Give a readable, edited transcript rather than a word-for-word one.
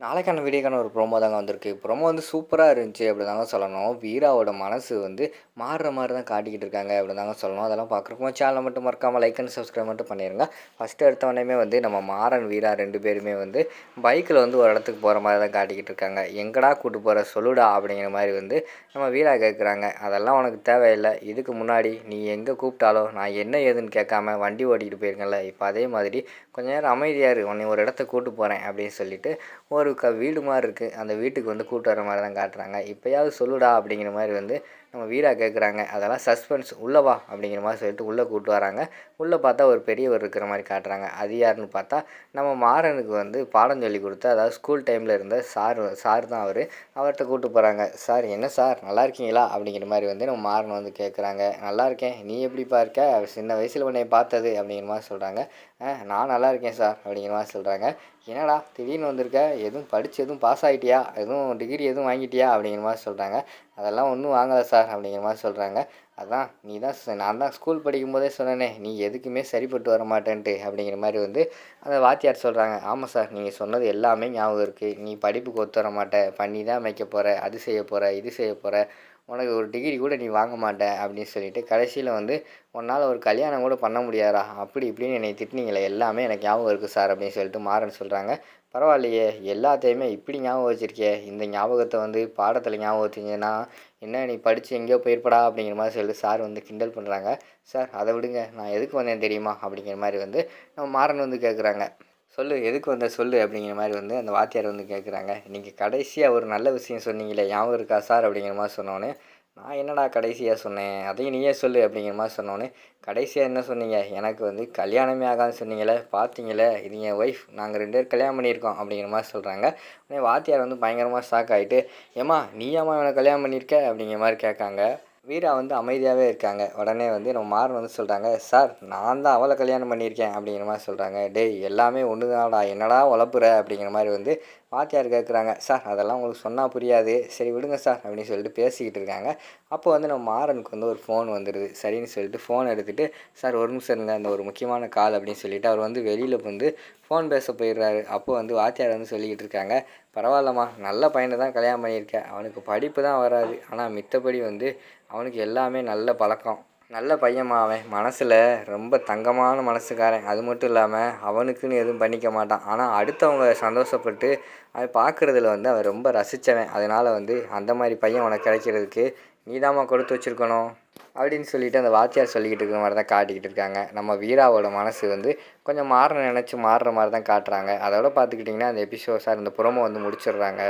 நாளைக்கான வீடியோக்கான ஒரு ப்ரோமோ தாங்க வந்திருக்கு. ப்ரோமோ வந்து சூப்பரா இருந்துச்சு அப்படி தாங்க சொல்லணும். வீராவோட மனசு வந்து மாறுற மாரி தான் காட்டிக்கிட்டு இருக்காங்க அப்படி தாங்க சொல்லணும். அதெல்லாம் பார்க்குறப்போ சேனலை மட்டும் மறக்காம லைக் அண்ட் சப்ஸ்கிரைப் மட்டும் பண்ணிருங்க. ஃபர்ஸ்ட் எடுத்தோனேயுமே வந்து நம்ம மாறன், வீரா 2 பேருமே வந்து பைக்கில வந்து ஒரு இடத்துக்கு போற மாரி தான் காட்டிக்கிட்டு இருக்காங்க. "எங்கடா கூட்டு போற சொல்லுடா" அப்படிங்கிற மாரி வந்து நம்ம வீரா கேட்குறாங்க. "அதெல்லாம் உனக்கு தேவையில்ல. இதுக்கு முன்னாடி நீ எங்கே கூப்பிட்டாலும் நான் என்ன ஏதுன்னு கேட்காம வண்டி ஓட்டிக்கிட்டு போயிருக்கேன்ல, இப்போ அதே மாதிரி கொஞ்ச நேரம் அமைதியா இரு. உன்னைய ஒரு இடத்துக்கு கூட்டு போறேன்" அப்படின்னு சொல்லிட்டு ஒரு வீடு மாரி இருக்குது. அந்த வீட்டுக்கு வந்து கூட்டு வர மாரி தான் காட்டுறாங்க. "இப்பயாவது சொல்லுடா" அப்படிங்கிற மாரி வந்து நம்ம வீரா கேட்குறாங்க. அதெல்லாம் சஸ்பென்ஸ். "உள்ள வா" அப்படிங்கிற மாரி சொல்லிட்டு உள்ளே கூட்டு வராங்க. உள்ளே பார்த்தா ஒரு பெரியவர் இருக்கிற மாரி காட்டுறாங்க. அது யாருன்னு பார்த்தா நம்ம மாறனுக்கு வந்து பாடம் சொல்லிக் கொடுத்த, அதாவது ஸ்கூல் டைமில் இருந்த சார் தான் அவரு. அவர்ட்ட கூட்டு போகிறாங்க. "சார் என்ன சார் நல்லா இருக்கீங்களா?" அப்படிங்கிற மாரி வந்து நம்ம மாறன் வந்து கேட்குறாங்க. "நல்லா இருக்கேன். நீ எப்படிப்பா இருக்க? சின்ன வயசில் உன்னைய பார்த்தது" அப்படிங்கிற மாரி சொல்கிறாங்க. நான் நல்லா இருக்கேன் சார்" அப்படிங்கிற மாரி சொல்கிறாங்க. "என்னடா திடீர்னு வந்திருக்க? எதுவும் படித்து எதுவும் பாஸ் ஆகிட்டியா? எதுவும் டிகிரி எதுவும் வாங்கிட்டியா?" அப்படிங்கிற மாதிரி சொல்கிறாங்க. "அதெல்லாம் ஒன்றும் வாங்கலை சார்" அப்படிங்கிற மாதிரி சொல்கிறாங்க. "அதான் நீ தான் நான் தான் ஸ்கூல் படிக்கும்போதே சொன்னேனே, நீ எதுக்குமே சரிப்பட்டு வர மாட்டேன்ட்டு" அப்படிங்கிற மாதிரி வந்து அந்த வாத்தியார் சொல்கிறாங்க. "ஆமாம் சார், நீங்கள் சொன்னது எல்லாமே ஞாபகம் இருக்குது. நீ படிப்புக்கு ஒத்து வர மாட்ட, பண்ணி தான் வைக்க போகிற, அது செய்ய போகிற, இது செய்ய போகிற, உனக்கு ஒரு டிகிரி கூட நீ வாங்க மாட்ட" அப்படின்னு சொல்லிட்டு கடைசியில் வந்து "உன்னால் ஒரு கல்யாணம் கூட பண்ண முடியாதா? அப்படி இப்படின்னு என்னை திட்டினீங்களே, எல்லாமே எனக்கு ஞாபகம் இருக்குது சார்" அப்படின்னு சொல்லிட்டு மாறன் சொல்கிறாங்க. "பரவாயில்லையே, எல்லாத்தையுமே இப்படி ஞாபகம் வச்சிருக்கியே. இந்த ஞாபகத்தை வந்து பாடத்தில் ஞாபகம் வச்சிருந்தீன்னா என்ன நீ படித்து எங்கேயோ போயிருப்படா" அப்படிங்கிற மாதிரி சொல்லிட்டு சார் வந்து கிண்டல் பண்ணுறாங்க. "சார் அதை விடுங்க, நான் எதுக்கு வந்தேன் தெரியுமா?" அப்படிங்கிற மாதிரி வந்து நம்ம மாறன் வந்து கேட்குறாங்க. "சொல்லு, எதுக்கு வந்த சொல்லு" அப்படிங்கிற மாதிரி வந்து அந்த வாத்தியார் வந்து கேட்குறாங்க. "நீங்கள் கடைசியாக ஒரு நல்ல விஷயம் சொன்னீங்களே, ஞாபகம் இருக்கா சார்?" அப்படிங்கிற மாதிரி சொன்னோன்னே, "நான் என்னடா கடைசியாக சொன்னேன்? அதையும் நீயே சொல்லு" அப்படிங்கிற மாதிரி சொன்னோன்னே, "கடைசியாக என்ன சொன்னீங்க? எனக்கு வந்து கல்யாணமே ஆகாதுன்னு சொன்னீங்களே, பார்த்தீங்களே, இது என் ஒய்ஃப். நாங்கள் 2 பேரும் கல்யாணம் பண்ணியிருக்கோம்" அப்படிங்கிற மாதிரி சொல்கிறாங்க. உடனே வாத்தியார் வந்து பயங்கரமாக ஷாக் ஆகிட்டு, "ஏம்மா நீயாம்மா இவனை கல்யாணம் பண்ணியிருக்க?" அப்படிங்கிற மாதிரி கேட்காங்க. வீரா வந்து அமைதியாகவே இருக்காங்க. உடனே வந்து நம்ம மாறன் வந்து சொல்கிறாங்க. "சார், நான் தான் அவளை கல்யாணம் பண்ணியிருக்கேன்" அப்படிங்கிற மாதிரி சொல்கிறாங்க. "டேய், எல்லாமே ஒன்று தானடா, என்னடா உளப்புற" அப்படிங்கிற மாதிரி வந்து வாத்தியார் கேட்குறாங்க. "சார், அதெல்லாம் உங்களுக்கு சொன்னால் புரியாது. சரி விடுங்க சார்" அப்படின்னு சொல்லிட்டு பேசிக்கிட்டு இருக்காங்க. அப்போ வந்து நம்ம மாறனுக்கு வந்து ஒரு ஃபோன் வந்துடுது. சரின்னு சொல்லிட்டு ஃபோன் எடுத்துகிட்டு, "சார் ஒரு நிமிஷம் இருங்க, அந்த ஒரு முக்கியமான கால்" அப்படின்னு சொல்லிட்டு அவர் வந்து வெளியில் வந்து ஃபோன் பேச போயிடுறாரு. அப்போ வந்து வாத்தியார் வந்து சொல்லிக்கிட்டு இருக்காங்க. "பரவாயில்லம்மா, நல்ல பையனை தான் கல்யாணம் பண்ணியிருக்க. அவனுக்கு படிப்பு தான் வராது. ஆனால் மித்தபடி வந்து அவனுக்கு எல்லாமே நல்ல பழக்கம். நல்ல பையன்மா அவன். மனசில் ரொம்ப தங்கமான மனசுக்காரன். அது மட்டும் இல்லாமல் அவனுக்குன்னு எதுவும் பண்ணிக்க மாட்டான். ஆனால் அடுத்தவங்க சந்தோஷப்பட்டு அதை பார்க்குறதுல வந்து அவன் ரொம்ப ரசித்தவன். அதனால் வந்து அந்த மாதிரி பையன் உனக்கு கிடைக்கிறதுக்கு நீதாம்மா கொடுத்து வச்சுருக்கணும்" அப்படின்னு சொல்லிட்டு அந்த வாத்தியார் சொல்லிக்கிட்டு இருக்கிற மாதிரி தான் காட்டிக்கிட்டு இருக்காங்க. நம்ம வீராவோட மனசு வந்து கொஞ்சம் மாற நினச்சி மாறுற மாதிரி தான் காட்டுறாங்க. அதோட பார்த்துக்கிட்டிங்கன்னா அந்த எபிசோட் இந்த ப்ரோமோ வந்து முடிச்சிடுறாங்க.